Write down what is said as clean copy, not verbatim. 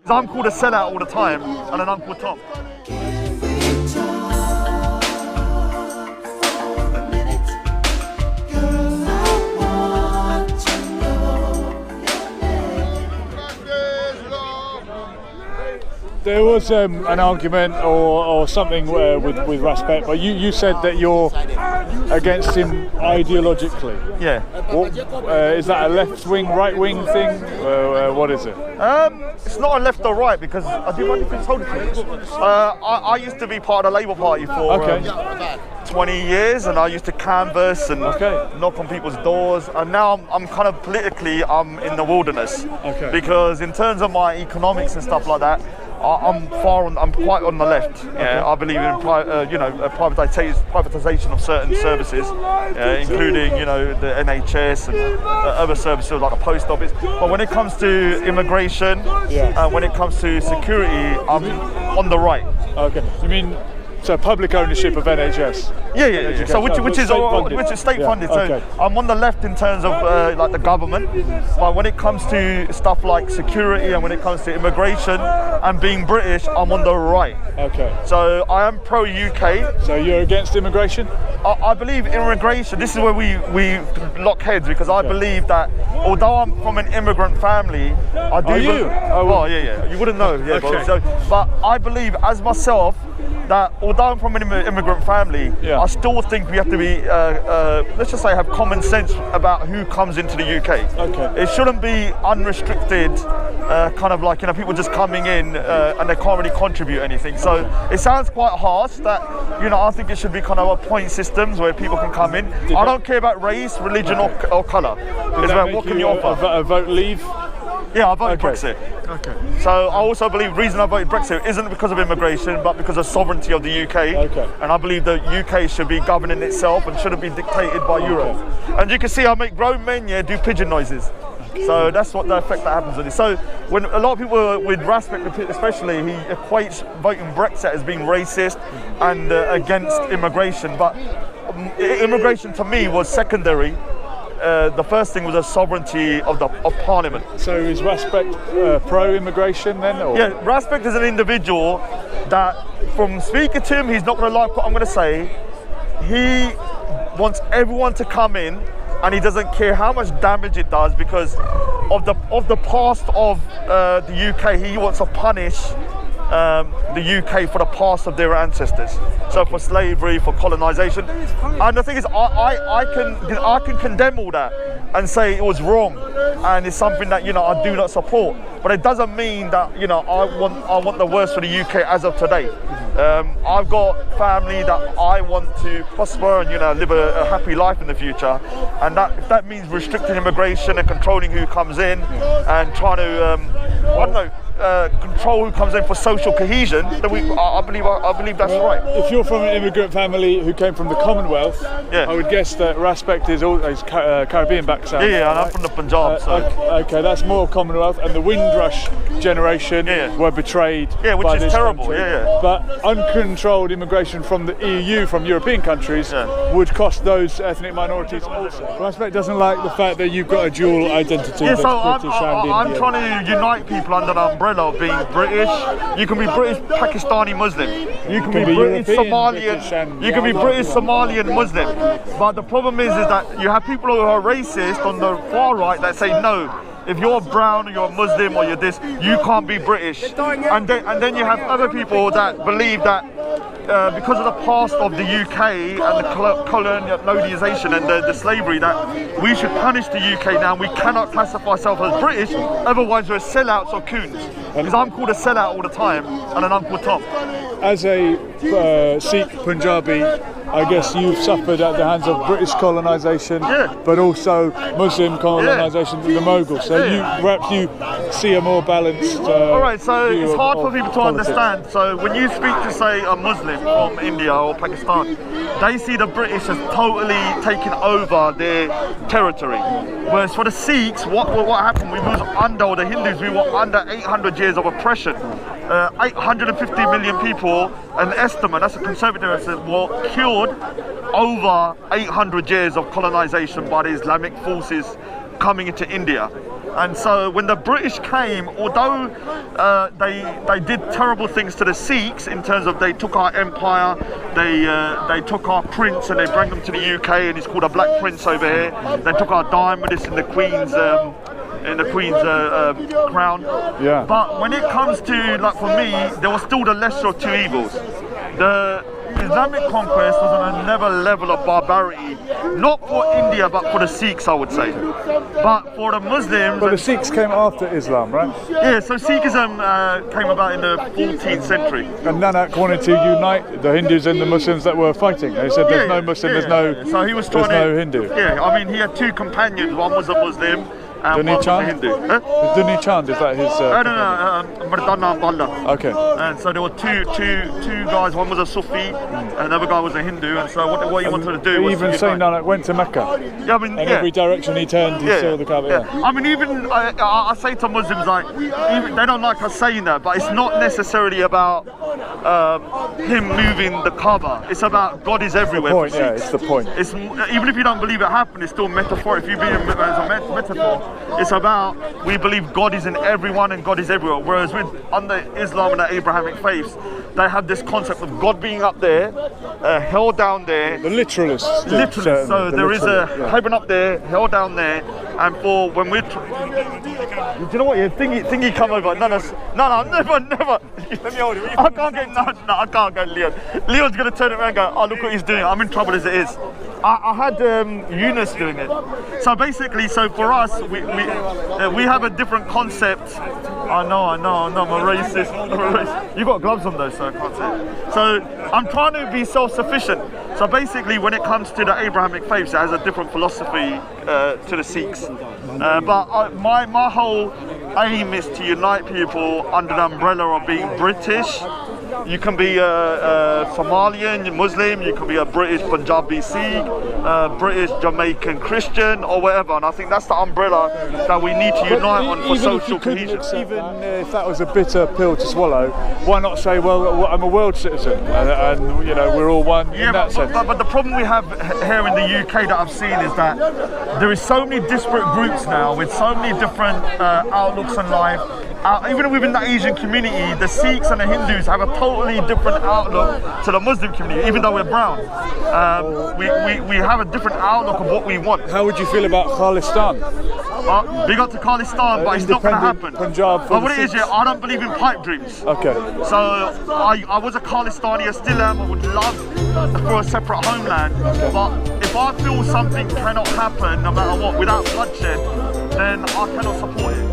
I'm called a sellout all the time, and then I'm called Tom. There was an argument or something with Respect, but you said that you're against him ideologically. Yeah. Is that a left-wing, right-wing thing? What is it? It's not a left or right, because I do want to hold it to you. I used to be part of the Labour Party for 20 years, and I used to canvass and knock on people's doors, and now I'm kind of politically in the wilderness, because in terms of my economics and stuff like that, I'm quite on the left. Yeah, I believe in privatisation of certain services, including the NHS and other services like the post office. But when it comes to immigration, when it comes to security, I'm on the right. Okay, you mean so public ownership of NHS? Yeah. So which is state funded. So I'm on the left in terms of like the government, but when it comes to stuff like security and when it comes to immigration and being British, I'm on the right. Okay. So I am pro UK. So you're against immigration? I believe immigration. This is where we lock heads, because I believe that although I'm from an immigrant family, I do. Are you? Well, yeah. You wouldn't know. Yeah. But I believe as myself that although I'm from an immigrant family, I still think we have to be, let's just say, have common sense about who comes into the UK. Okay. It shouldn't be unrestricted, kind of like people just coming in and they can't really contribute anything. So it sounds quite harsh that I think it should be kind of a point systems where people can come in. I don't care about race, religion, or colour. It's about what can you offer. A vote leave? Yeah, I voted Brexit. Okay. So I also believe the reason I voted Brexit isn't because of immigration, but because of sovereignty of the UK. Okay. And I believe the UK should be governing itself and shouldn't be dictated by Europe. And you can see I make grown men do pigeon noises. So that's what the effect that happens with it. So when a lot of people with Respect, especially, he equates voting Brexit as being racist and against immigration. But immigration to me was secondary. The first thing was the sovereignty of Parliament. So is Respect pro-immigration then? Or? Yeah, Respect is an individual that, from speaking to him, he's not going to like what I'm going to say. He wants everyone to come in, and he doesn't care how much damage it does because of the past of the UK. He wants to punish the UK for the past of their ancestors. So for slavery, for colonisation. And the thing is, I can condemn all that and say it was wrong and it's something that I do not support. But it doesn't mean that I want the worst for the UK as of today. I've got family that I want to prosper and live a happy life in the future, and if that means restricting immigration and controlling who comes in and trying to control who comes in for social cohesion, then I believe that's right. If you're from an immigrant family who came from the Commonwealth, I would guess that Respect is always Caribbean background. Yeah, and I'm from the Punjab. Okay, that's more Commonwealth, and the Windrush generation were betrayed. Yeah, which is terrible. Country. Yeah. But uncontrolled immigration from the EU, from European countries, would cost those ethnic minorities also. Respect doesn't like the fact that you've got a dual identity. Yeah, so I'm trying to unite people under the umbrella of being British. You can be British, Pakistani, Muslim. You can be British, Somalian. You can be British, Somalian, Muslim. But the problem is that you have people who are racist on the far right that say no. If you're brown or you're Muslim or you're this, you can't be British. And then you have other people that believe that because of the past of the UK and the colonization and the slavery, that we should punish the UK now. We cannot classify ourselves as British, otherwise we're sellouts or coons. Because I'm called a sellout all the time, and then I'm called Tom. As a Sikh Punjabi, I guess you've suffered at the hands of British colonisation, but also Muslim colonisation with the Mughals. So perhaps you see a more balanced. All right, so it's hard for people to understand. So when you speak to, say, a Muslim from India or Pakistan, they see the British as totally taking over their territory. Whereas for the Sikhs, what happened? We was under, or the Hindus, we were under 800 years of oppression. 850 million people, an estimate, that's a conservative estimate, were killed over 800 years of colonization by the Islamic forces coming into India. And so when the British came, although they did terrible things to the Sikhs in terms of they took our empire, they took our prince and they brought him to the UK, and he's called a Black Prince over here. They took our diamond, it's in the Queen's crown. Yeah. But when it comes to, like, for me, there was still the lesser of two evils. The Islamic conquest was on another level of barbarity, not for India but for the Sikhs, I would say. But for the Muslims... But the Sikhs came after Islam, right? Yeah, so Sikhism came about in the 14th century. And Nanak wanted to unite the Hindus and the Muslims that were fighting. They said there's no Muslim, there's so he was trying no Hindu. Yeah, I mean, he had two companions. One was a Muslim and one was a Hindu. Dunni Chand, is that his... no, Mardana and Balla. Okay. And so there were two guys. One was a Sufi, and another guy was a Hindu. And so what he wanted to do was... Even Saint Nanak went to Mecca. Yeah, I mean, and every direction he turned, he saw the Kaaba. Yeah. I mean, even I say to Muslims, like, even, they don't like us saying that, but it's not necessarily about him moving the Kaaba. It's about God is everywhere. It's the point. It's even if you don't believe it happened, it's still metaphor. If you believe it as a metaphor, it's about we believe God is in everyone and God is everywhere. Whereas under Islam and the Abrahamic faiths, they have this concept of God being up there, hell down there. The literalists. Literally. So there is a heaven up there, hell down there, and for when we're... Do you know what? You think come over? No, never. Let me hold it. I can't get I can't get Leon. Leon's gonna turn around and go, oh, look what he's doing. I'm in trouble as it is. I had Eunice doing it. So basically, for us, we have a different concept. I know, I'm a racist. You got gloves on though, so I can't say it. So I'm trying to be self-sufficient. So basically, when it comes to the Abrahamic faiths, it has a different philosophy to the Sikhs. But my whole aim is to unite people under the umbrella of being British. You can be a Somalian Muslim, you can be a British Punjabi Sikh, British Jamaican Christian, or whatever. And I think that's the umbrella that we need to unite on for social cohesion. Even if that was a bitter pill to swallow, why not say, well, I'm a world citizen, and you know, we're all one in that sense. But the problem we have here in the UK that I've seen is that there is so many disparate groups now with so many different outlooks on life. Even within the Asian community, the Sikhs and the Hindus have a totally different outlook to the Muslim community, even though we're brown. We have a different outlook of what we want. How would you feel about Khalistan? Big up to Khalistan, but it's not going to happen. Punjab but what it is, I don't believe in pipe dreams. Okay. So I was a Khalistani, I still am. I would love for a separate homeland. Okay. But if I feel something cannot happen, no matter what, without bloodshed, then I cannot support it.